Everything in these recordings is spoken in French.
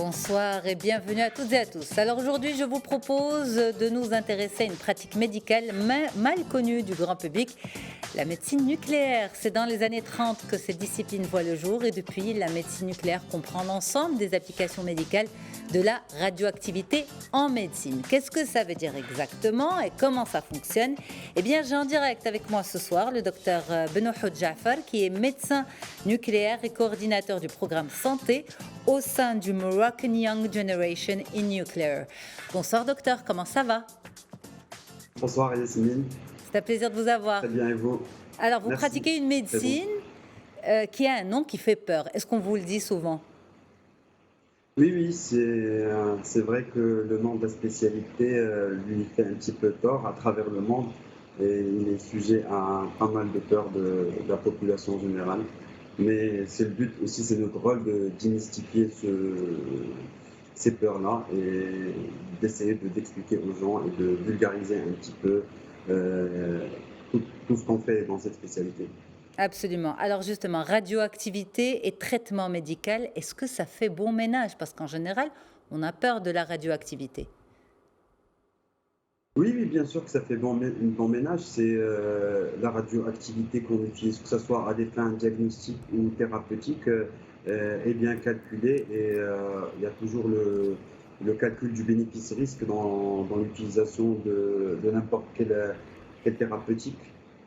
Bonsoir et bienvenue à toutes et à tous. Alors aujourd'hui, je vous propose de nous intéresser à une pratique médicale mal connue du grand public, la médecine nucléaire. C'est dans les années 30 que cette discipline voit le jour et depuis, la médecine nucléaire comprend l'ensemble des applications médicales de la radioactivité en médecine. Qu'est-ce que ça veut dire exactement et comment ça fonctionne? Eh bien, j'ai en direct avec moi ce soir le docteur Benohoud Jaafar, qui est médecin nucléaire et coordinateur du programme santé au sein du Moroccan Young Generation in Nuclear. Bonsoir docteur, comment ça va? Bonsoir Yasmine. C'est un plaisir de vous avoir. Très bien et vous? Alors, vous Merci. pratiquez une médecine qui a un nom qui fait peur. Est-ce qu'on vous le dit souvent? Oui, c'est vrai que le nom de la spécialité lui fait un petit peu tort à travers le monde et il est sujet à pas mal de peurs de la population générale. Mais c'est le but aussi, c'est notre rôle de démystifier ces peurs-là et d'essayer d'expliquer aux gens et de vulgariser un petit peu euh, tout ce qu'on fait dans cette spécialité. Absolument. Alors justement, radioactivité et traitement médical, est-ce que ça fait bon ménage? Parce qu'en général, on a peur de la radioactivité. Oui, bien sûr que ça fait bon ménage. C'est la radioactivité qu'on utilise, que ce soit à des fins diagnostiques ou thérapeutiques, est bien calculée et il y a toujours le calcul du bénéfice-risque dans l'utilisation de n'importe quelle thérapeutique.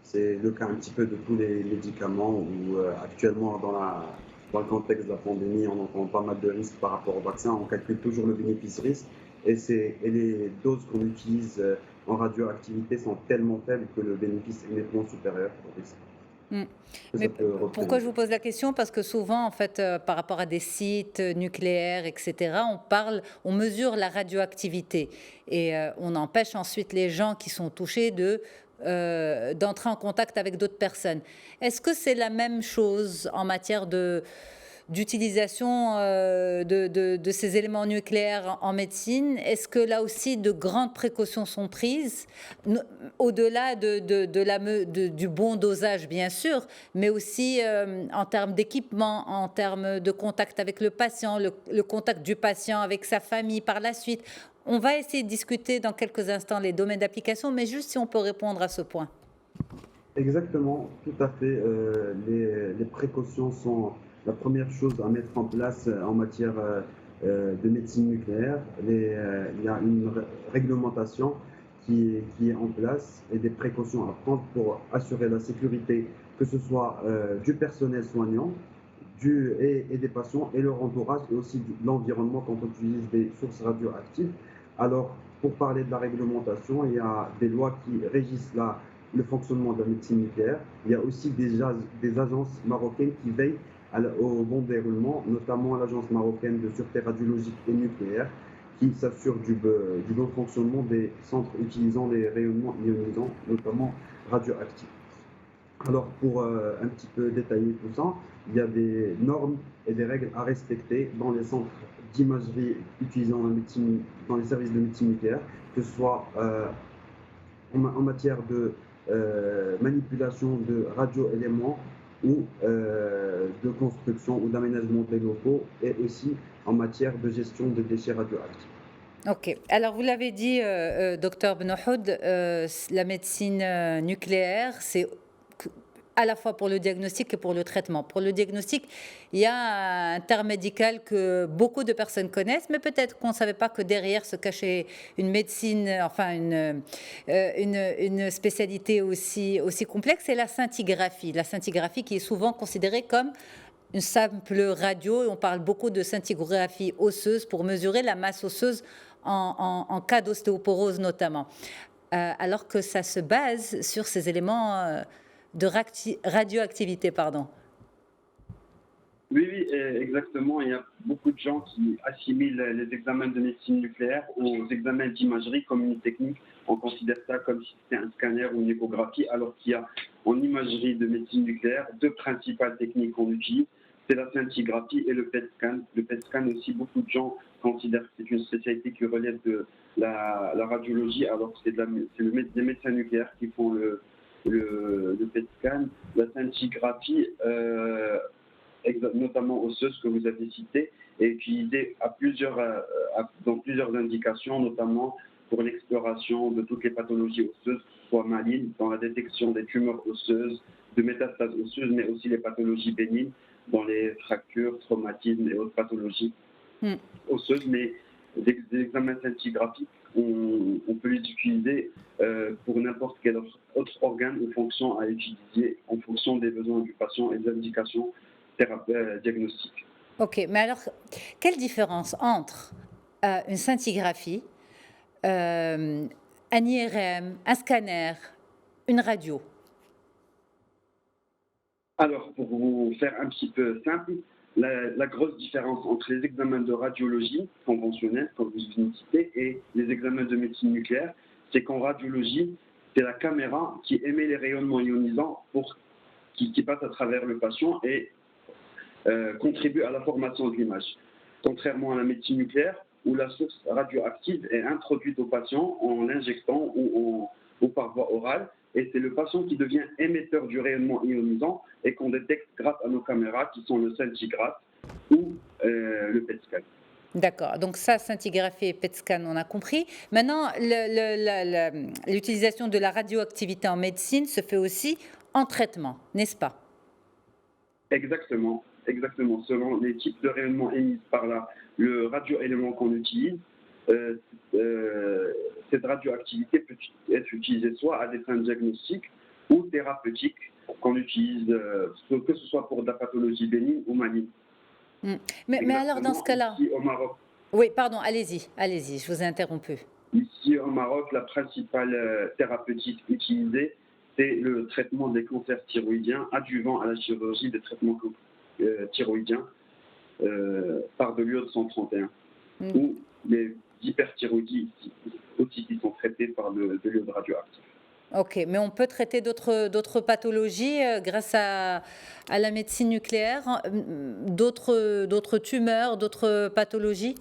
C'est le cas un petit peu de tous les médicaments où actuellement dans le contexte de la pandémie, on entend pas mal de risques par rapport au vaccin. On calcule toujours le bénéfice-risque et les doses qu'on utilise en radioactivité sont tellement faibles que le bénéfice est nettement supérieur au risque Mm. que Mais ça peut pourquoi je représenter. vous pose la question? Parce que souvent, en fait, par rapport à des sites nucléaires, etc., on mesure la radioactivité et on empêche ensuite les gens qui sont touchés d'entrer en contact avec d'autres personnes. Est-ce que c'est la même chose en matière d'utilisation de ces éléments nucléaires en médecine? Est-ce que là aussi de grandes précautions sont prises, au-delà du bon dosage bien sûr, mais aussi en termes d'équipement, en termes de contact avec le patient, le contact du patient avec sa famille par la suite? On va essayer de discuter dans quelques instants les domaines d'application, mais juste si on peut répondre à ce point. Exactement, tout à fait. Les précautions sont la première chose à mettre en place en matière de médecine nucléaire. Il y a une réglementation qui est en place et des précautions à prendre pour assurer la sécurité, que ce soit du personnel soignant et des patients et leur entourage et aussi de l'environnement quand on utilise des sources radioactives. Alors, pour parler de la réglementation, il y a des lois qui régissent le fonctionnement de la médecine nucléaire. Il y a aussi des agences marocaines qui veillent au bon déroulement, notamment l'Agence marocaine de sûreté radiologique et nucléaire, qui s'assure du bon fonctionnement des centres utilisant les rayonnements ionisants, notamment radioactifs. Alors, pour un petit peu détailler tout ça, il y a des normes et des règles à respecter dans les centres d'imagerie utilisant la médecine, dans les services de médecine nucléaire, que ce soit en matière de manipulation de radioéléments ou de construction ou d'aménagement des locaux et aussi en matière de gestion des déchets radioactifs. Ok, alors vous l'avez dit, docteur Benohoud, la médecine nucléaire, c'est à la fois pour le diagnostic et pour le traitement. Pour le diagnostic, il y a un terme médical que beaucoup de personnes connaissent, mais peut-être qu'on ne savait pas que derrière se cachait une médecine, enfin une spécialité aussi complexe, c'est la scintigraphie. La scintigraphie qui est souvent considérée comme une simple radio, et on parle beaucoup de scintigraphie osseuse pour mesurer la masse osseuse en cas d'ostéoporose notamment, alors que ça se base sur ces éléments de radioactivité, pardon. Oui, exactement. Il y a beaucoup de gens qui assimilent les examens de médecine nucléaire aux examens d'imagerie comme une technique. On considère ça comme si c'était un scanner ou une échographie, alors qu'il y a en imagerie de médecine nucléaire deux principales techniques qu'on utilise. C'est la scintigraphie et le PET scan. Le PET scan aussi, beaucoup de gens considèrent que c'est une spécialité qui relève de la radiologie, alors que les médecins nucléaires qui font le PET scan. La scintigraphie, notamment osseuse que vous avez citée, est utilisée dans plusieurs indications, notamment pour l'exploration de toutes les pathologies osseuses, soit malignes, dans la détection des tumeurs osseuses, de métastases osseuses, mais aussi les pathologies bénignes, dans les fractures, traumatismes et autres pathologies Hmm. osseuses. Mais des examens scintigraphiques, on peut les utiliser pour n'importe quel autre organe ou fonction à utiliser en fonction des besoins du patient et des indications diagnostiques. Ok, mais alors, quelle différence entre une scintigraphie, un IRM, un scanner, une radio? Alors, pour vous faire un petit peu simple, la grosse différence entre les examens de radiologie conventionnels, comme vous venez de citer, et les examens de médecine nucléaire, c'est qu'en radiologie, c'est la caméra qui émet les rayonnements ionisants qui passent à travers le patient et contribue à la formation de l'image. Contrairement à la médecine nucléaire, où la source radioactive est introduite au patient en l'injectant ou par voie orale, et c'est le patient qui devient émetteur du rayonnement ionisant et qu'on détecte grâce à nos caméras qui sont le scintigraphe ou le PET scan. D'accord, donc ça, scintigraphie et PET scan, on a compris. Maintenant, l'utilisation de la radioactivité en médecine se fait aussi en traitement, n'est-ce pas? Exactement, exactement. Selon les types de rayonnements émis par le radioélément qu'on utilise, cette radioactivité peut être utilisée soit à des fins diagnostiques ou thérapeutiques qu'on utilise, que ce soit pour de la pathologie bénigne ou maligne. Mais alors, dans ce cas-là... Ici au Maroc, Oui, pardon, allez-y, je vous ai interrompu. Ici au Maroc, la principale thérapeutique utilisée, c'est le traitement des cancers thyroïdiens adjuvant à la chirurgie des traitements thyroïdiens par de l'iode 131 ou les hyperthyroïdies aussi qui sont traitées par de l'iode radioactif. Ok, mais on peut traiter d'autres pathologies grâce à la médecine nucléaire, d'autres tumeurs, d'autres pathologies?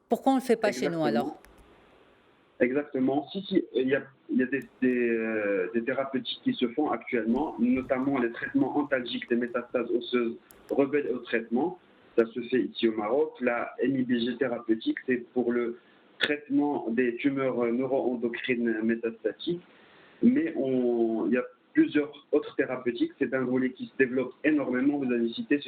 Pourquoi on ne le fait pas chez nous alors? Exactement. Si, il y a des thérapeutiques qui se font actuellement, notamment les traitements antalgiques des métastases osseuses rebelles au traitement. Ça se fait ici au Maroc. La NIBG thérapeutique, c'est pour le traitement des tumeurs neuroendocrines métastatiques. Mais il y a plusieurs autres thérapeutiques. C'est un volet qui se développe énormément. Vous avez cité,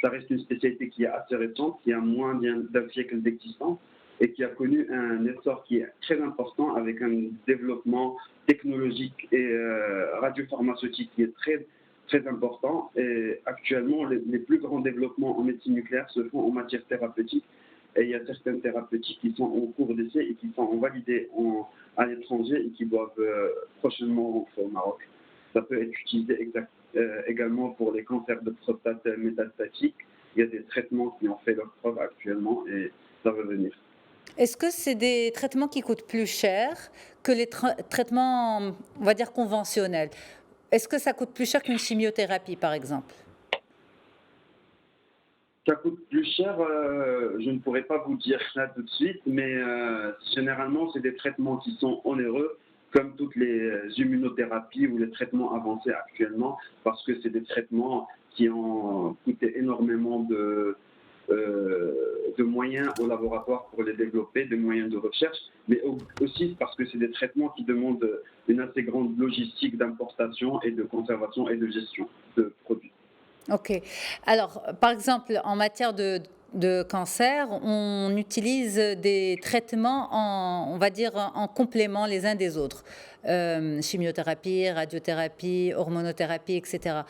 ça reste une spécialité qui est assez récente, qui a moins d'un siècle d'existence et qui a connu un essor qui est très important avec un développement technologique et radiopharmaceutique qui est très, très important. Et actuellement, les plus grands développements en médecine nucléaire se font en matière thérapeutique. Et il y a certaines thérapeutiques qui sont en cours d'essai et qui sont validées à l'étranger et qui doivent prochainement rentrer au Maroc. Ça peut être utilisé également pour les cancers de prostate métastatiques. Il y a des traitements qui ont fait leur preuve actuellement et ça va venir. Est-ce que c'est des traitements qui coûtent plus cher que les traitements, on va dire, conventionnels? Est-ce que ça coûte plus cher qu'une chimiothérapie, par exemple? Ça coûte plus cher, je ne pourrais pas vous dire ça tout de suite, mais généralement, c'est des traitements qui sont onéreux, comme toutes les immunothérapies ou les traitements avancés actuellement, parce que c'est des traitements qui ont coûté énormément de moyens au laboratoire pour les développer, des moyens de recherche, mais aussi parce que c'est des traitements qui demandent une assez grande logistique d'importation et de conservation et de gestion de produits. Ok. Alors, par exemple, en matière de cancer, on utilise des traitements on va dire, en complément les uns des autres. Chimiothérapie, radiothérapie, hormonothérapie, etc.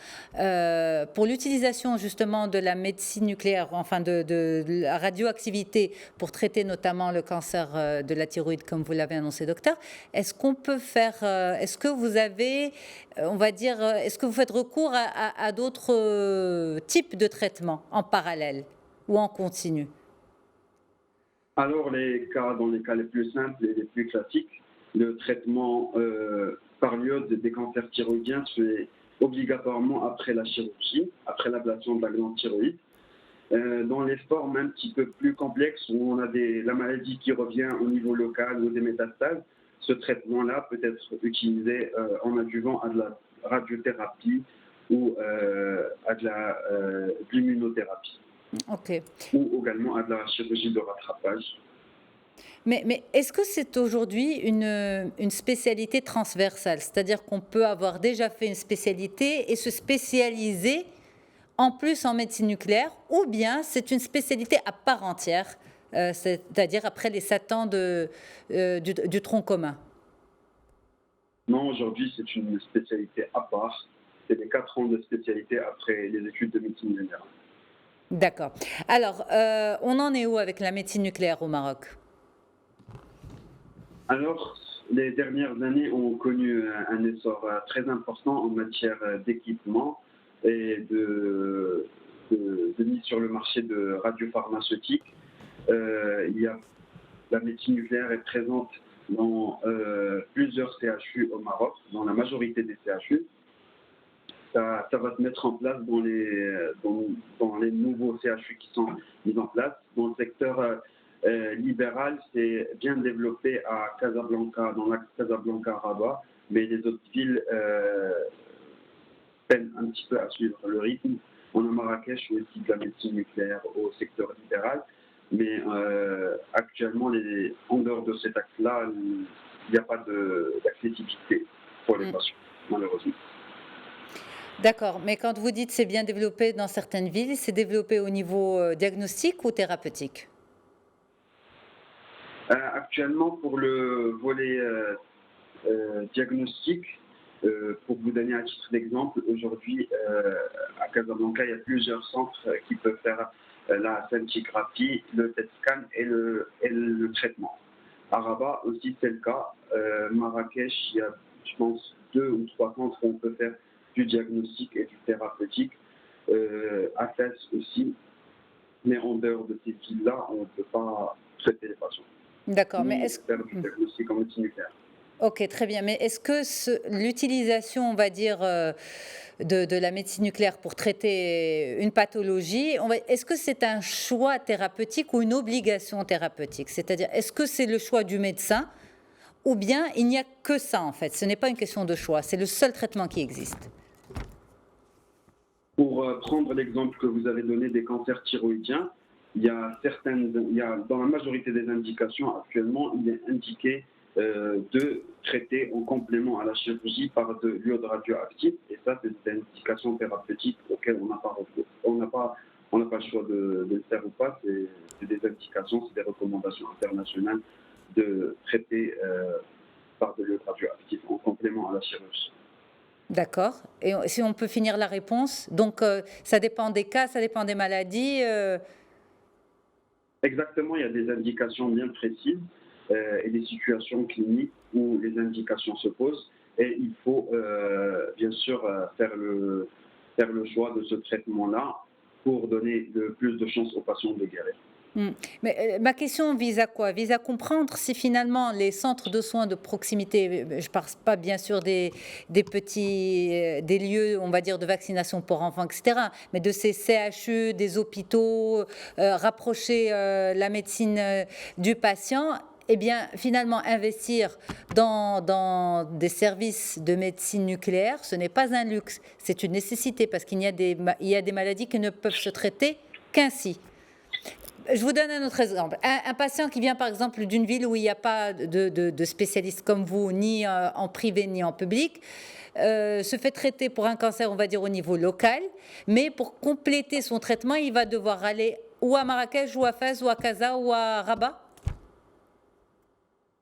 Pour l'utilisation justement de la médecine nucléaire, enfin de la radioactivité pour traiter notamment le cancer de la thyroïde, comme vous l'avez annoncé, docteur, est-ce qu'on peut faire, est-ce que vous avez, on va dire, est-ce que vous faites recours à d'autres types de traitements en parallèle ou en continu? Alors, dans les cas les plus simples et les plus classiques, le traitement par l'iode des cancers thyroïdiens se fait obligatoirement après la chirurgie, après l'ablation de la glande thyroïde. Dans les formes un petit peu plus complexes, où on a la maladie qui revient au niveau local ou des métastases, ce traitement-là peut être utilisé en adjuvant à de la radiothérapie ou à de l'immunothérapie, Ok. ou également à de la chirurgie de rattrapage. Mais est-ce que c'est aujourd'hui une spécialité transversale? C'est-à-dire qu'on peut avoir déjà fait une spécialité et se spécialiser en plus en médecine nucléaire, ou bien c'est une spécialité à part entière, c'est-à-dire après les 7 ans du tronc commun? Non, aujourd'hui, c'est une spécialité à part. C'est les 4 ans de spécialité après les études de médecine générale. D'accord. Alors, on en est où avec la médecine nucléaire au Maroc? Alors, les dernières années ont connu un essor très important en matière d'équipement et de mise sur le marché de radiopharmaceutiques. Il y a, la médecine nucléaire est présente dans plusieurs CHU au Maroc, dans la majorité des CHU. Ça va se mettre en place dans les nouveaux CHU qui sont mis en place. Dans le secteur libéral, c'est bien développé à Casablanca, dans l'axe Casablanca-Rabat, mais les autres villes peinent un petit peu à suivre le rythme. On a Marrakech aussi de la médecine nucléaire au secteur libéral, mais actuellement, en dehors de cet axe-là, il n'y a pas d'accessibilité pour les Mm. patients, malheureusement. D'accord, mais quand vous dites c'est bien développé dans certaines villes, c'est développé au niveau diagnostic ou thérapeutique? Actuellement, pour le volet diagnostic, pour vous donner un titre d'exemple, aujourd'hui à Casablanca, il y a plusieurs centres qui peuvent faire la scintigraphie, le PET scan et le traitement. À Rabat aussi, c'est le cas. Marrakech, il y a, je pense, 2 ou 3 centres où on peut faire du diagnostic et du thérapeutique. À Fès aussi. Mais en dehors de ces villes-là, on ne peut pas traiter les patients, D'accord, mais ni est-ce... faire du diagnostic en médecine nucléaire. Ok, très bien. Mais est-ce que l'utilisation, on va dire, de la médecine nucléaire pour traiter une pathologie, est-ce que c'est un choix thérapeutique ou une obligation thérapeutique? C'est-à-dire, est-ce que c'est le choix du médecin ou bien il n'y a que ça en fait? Ce n'est pas une question de choix, c'est le seul traitement qui existe. Pour prendre l'exemple que vous avez donné des cancers thyroïdiens, dans la majorité des indications actuellement, il est indiqué de traiter en complément à la chirurgie par de l'iode radioactif. Et ça, c'est des indications thérapeutiques auxquelles on n'a pas recours. On n'a pas le choix de le faire ou pas. C'est des indications, c'est des recommandations internationales de traiter par de l'iode radioactif en complément à la chirurgie. D'accord. Et si on peut finir la réponse, donc ça dépend des cas, ça dépend des maladies. Exactement, il y a des indications bien précises et des situations cliniques où les indications se posent et il faut bien sûr faire le choix de ce traitement-là pour donner le plus de chances aux patients de guérir. Hmm. Mais ma question vise à quoi? Vise à comprendre si finalement les centres de soins de proximité, je ne parle pas bien sûr des petits des lieux, on va dire, de vaccination pour enfants, etc., mais de ces CHU, des hôpitaux, rapprocher la médecine du patient, eh bien, finalement, investir dans des services de médecine nucléaire, ce n'est pas un luxe, c'est une nécessité parce il y a des maladies qui ne peuvent se traiter qu'ainsi. Je vous donne un autre exemple. Un patient qui vient par exemple d'une ville où il n'y a pas de spécialistes comme vous, ni en privé ni en public, se fait traiter pour un cancer, on va dire au niveau local, mais pour compléter son traitement, il va devoir aller ou à Marrakech, ou à Fès, ou à Casa, ou à Rabat.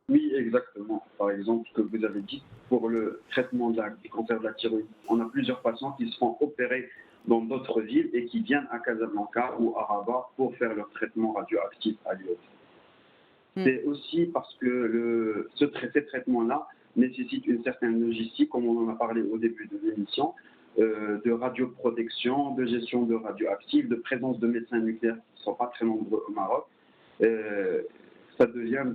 Oui, exactement. Par exemple, ce que vous avez dit, pour le traitement du cancer de la thyroïde, on a plusieurs patients qui se font opérer dans d'autres villes et qui viennent à Casablanca ou à Rabat pour faire leur traitement radioactif à l'iode. C'est aussi parce que ces traitements-là nécessitent une certaine logistique, comme on en a parlé au début de l'émission, de radioprotection, de gestion de radioactifs, de présence de médecins nucléaires qui ne sont pas très nombreux au Maroc. Ça devient,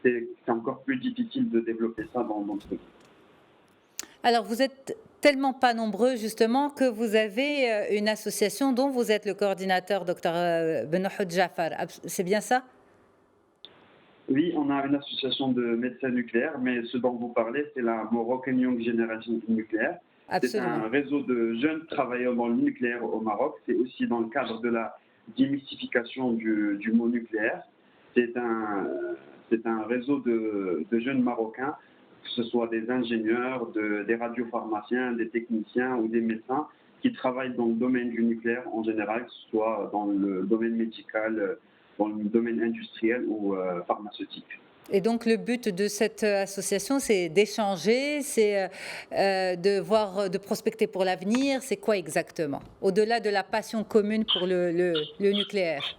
c'est encore plus difficile de développer ça dans notre pays. Alors, vous êtes tellement pas nombreux, justement, que vous avez une association dont vous êtes le coordinateur, docteur Benohod Jafar. C'est bien ça? Oui, on a une association de médecins nucléaires, mais ce dont vous parlez, c'est la Moroccan Young Generation nucléaire. C'est un réseau de jeunes travailleurs dans le nucléaire au Maroc. C'est aussi dans le cadre de la démystification du mot nucléaire. C'est un réseau de jeunes Marocains, que ce soit des ingénieurs, des radiopharmaciens, des techniciens ou des médecins, qui travaillent dans le domaine du nucléaire en général, que ce soit dans le domaine médical, dans le domaine industriel ou pharmaceutique. Et donc le but de cette association, c'est d'échanger, c'est de prospecter pour l'avenir. C'est quoi exactement? Au-delà de la passion commune pour le nucléaire.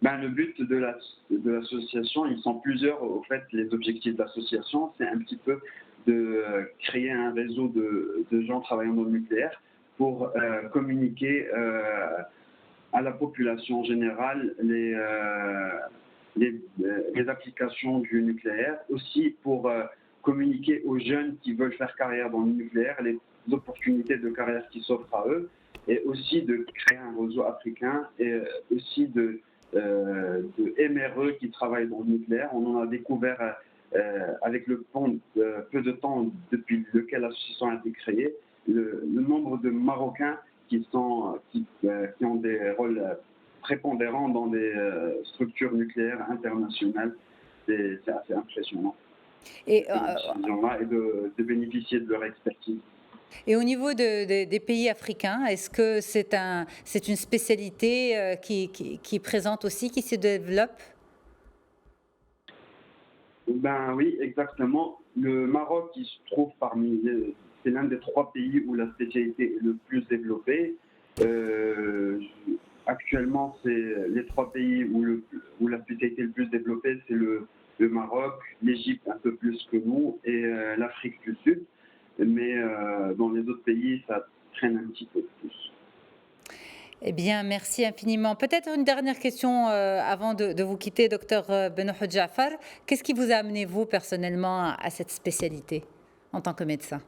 Le but de l'association, ils sont plusieurs. Au fait, les objectifs de l'association, c'est un petit peu de créer un réseau de gens travaillant dans le nucléaire pour communiquer à la population générale les applications du nucléaire, aussi pour communiquer aux jeunes qui veulent faire carrière dans le nucléaire, les opportunités de carrière qui s'offrent à eux, et aussi de créer un réseau africain, et aussi de MRE qui travaillent dans le nucléaire. On en a découvert avec le peu de temps depuis lequel l'association a été créée, le nombre de Marocains qui ont des rôles prépondérants dans des structures nucléaires internationales. C'est assez impressionnant. Et de bénéficier de leur expertise. Et au niveau des pays africains, est-ce que c'est une spécialité qui est présente aussi, qui se développe? Oui, exactement. Le Maroc, il se trouve c'est l'un des 3 pays où la spécialité est le plus développée. Actuellement, c'est les 3 pays où la spécialité est le plus développée, c'est le Maroc, l'Égypte un peu plus que nous et l'Afrique du Sud. Mais dans les autres pays, ça traîne un petit peu plus. Eh bien, merci infiniment. Peut-être une dernière question avant de vous quitter, docteur Benohoud Jaafar. Qu'est-ce qui vous a amené, vous, personnellement, à cette spécialité en tant que médecin?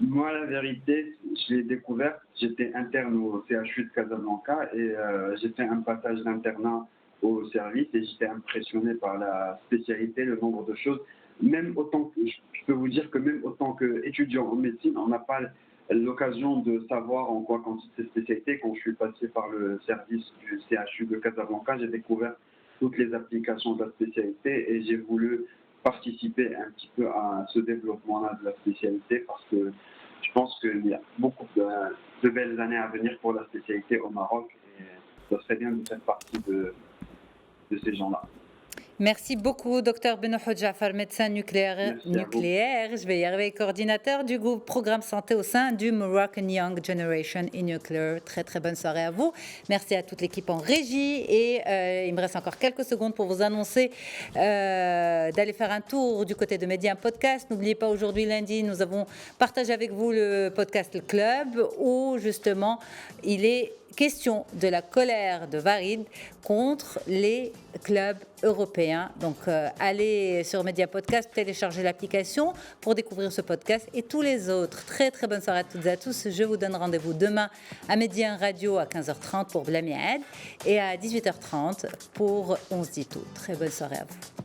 Moi, la vérité, je l'ai découverte. J'étais interne au CHU de Casablanca et j'ai fait un passage d'internat au service et j'étais impressionné par la spécialité, le nombre de choses. Même autant que, je peux vous dire que même autant qu'étudiant en médecine, on n'a pas l'occasion de savoir en quoi consiste cette spécialité. Quand je suis passé par le service du CHU de Casablanca, j'ai découvert toutes les applications de la spécialité et j'ai voulu participer un petit peu à ce développement-là de la spécialité parce que je pense qu'il y a beaucoup de belles années à venir pour la spécialité au Maroc et ça serait bien de faire partie de ces gens-là. Merci beaucoup, docteur Benohoud Jaafar, médecin nucléaire, je vais y arriver, coordinateur du groupe Programme Santé au sein du Moroccan Young Generation in Nuclear. Très, très bonne soirée à vous. Merci à toute l'équipe en régie et il me reste encore quelques secondes pour vous annoncer d'aller faire un tour du côté de Média Podcast. N'oubliez pas, aujourd'hui, lundi, nous avons partagé avec vous le podcast Le Club où, justement, il est question de la colère de Varid contre les clubs européens. Donc, allez sur Média Podcast, téléchargez l'application pour découvrir ce podcast et tous les autres. Très, très bonne soirée à toutes et à tous. Je vous donne rendez-vous demain à Média Radio à 15h30 pour Blamiad et à 18h30 pour On se dit tout. Très bonne soirée à vous.